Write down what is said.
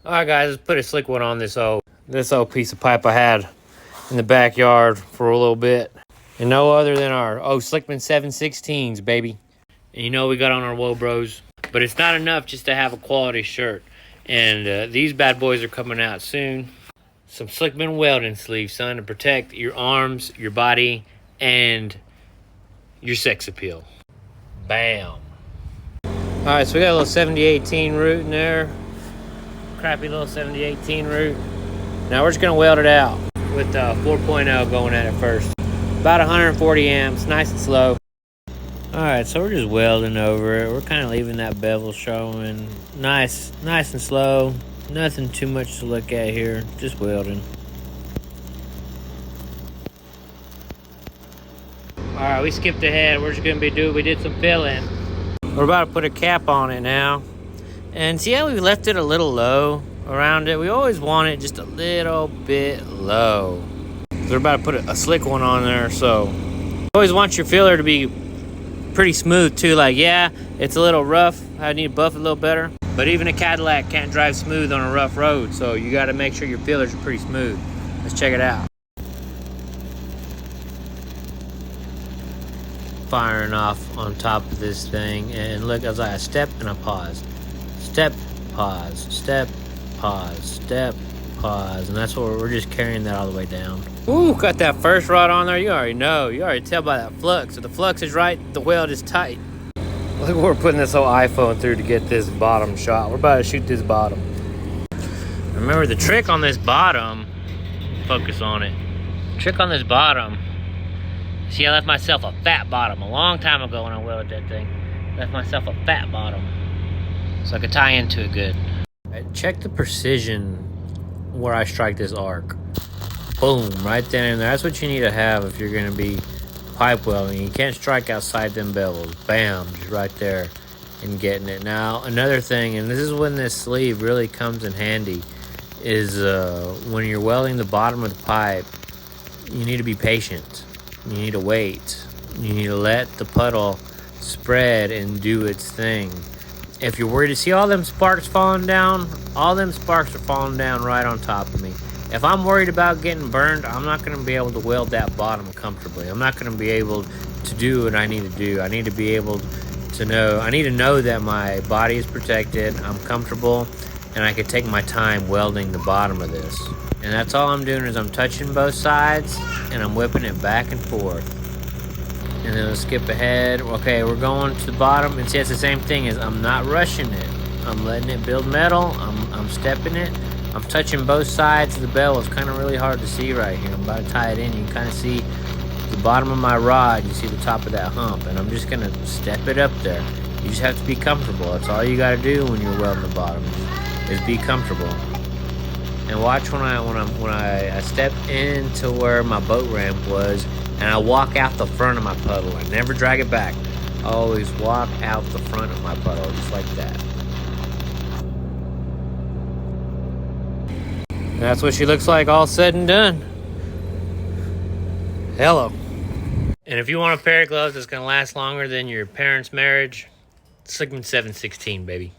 All right, guys, let's put a slick one on this old piece of pipe I had in the backyard for a little bit. And no other than our Slickman 716s, baby. And you know we got on our Woe Bros. But it's not enough just to have a quality shirt. And these bad boys are coming out soon. Some Slickman welding sleeves, son, to protect your arms, your body, and your sex appeal. Bam. All right, so we got a little 7018 root in there. Crappy little 7018 root. Now we're just gonna weld it out with 4.0 going at it first. About 140 amps, nice and slow. All right, so we're just welding over it. We're kind of leaving that bevel showing. Nice and slow. Nothing too much to look at here, just welding. All right, we skipped ahead. We're just gonna we did some filling. We're about to put a cap on it now. And see how we left it a little low around it? We always want it just a little bit low. We're about to put a slick one on there, so you always want your filler to be pretty smooth too. Like, yeah, it's a little rough. I need to buff it a little better. But even a Cadillac can't drive smooth on a rough road, so you got to make sure your fillers are pretty smooth. Let's check it out. Firing off on top of this thing, and look, I was like, I step and I pause. Step, pause, step, pause, step, pause. And that's what we're just carrying that all the way down. Ooh, got that first rod on there. You already know. You already tell by that flux. If the flux is right, the weld is tight. Look what we're putting this whole iPhone through to get this bottom shot. We're about to shoot this bottom. Remember the trick on this bottom, focus on it. Trick on this bottom. See, I left myself a fat bottom a long time ago when I welded that thing. Left myself a fat bottom so I could tie into it good. Right, check the precision where I strike this arc. Boom, right then and there. That's what you need to have if you're gonna be pipe welding. You can't strike outside them bevels. Bam, just right there and getting it. Now, another thing, and this is when this sleeve really comes in handy, is when you're welding the bottom of the pipe, you need to be patient. You need to wait. You need to let the puddle spread and do its thing. If you're worried to see all them sparks falling down, all them sparks are falling down right on top of me. If I'm worried about getting burned, I'm not going to be able to weld that bottom comfortably. I'm not going to be able to do what I need to do. I need to be able to know, I need to know that my body is protected, I'm comfortable, and I can take my time welding the bottom of this. And that's all I'm doing is I'm touching both sides and I'm whipping it back and forth. And then we'll skip ahead. Okay, we're going to the bottom, and see, it's the same thing. Is I'm not rushing it. I'm letting it build metal. I'm stepping it. I'm touching both sides of the bevel. It's kind of really hard to see right here. I'm about to tie it in. You can kind of see the bottom of my rod. You see the top of that hump, and I'm just gonna step it up there. You just have to be comfortable. That's all you got to do when you're welding the bottom, is be comfortable. And watch when I step into where my boat ramp was, and I walk out the front of my puddle. I never drag it back. I always walk out the front of my puddle, just like that. And that's what she looks like all said and done. Hello. And if you want a pair of gloves that's going to last longer than your parents' marriage, Slickman 716, baby.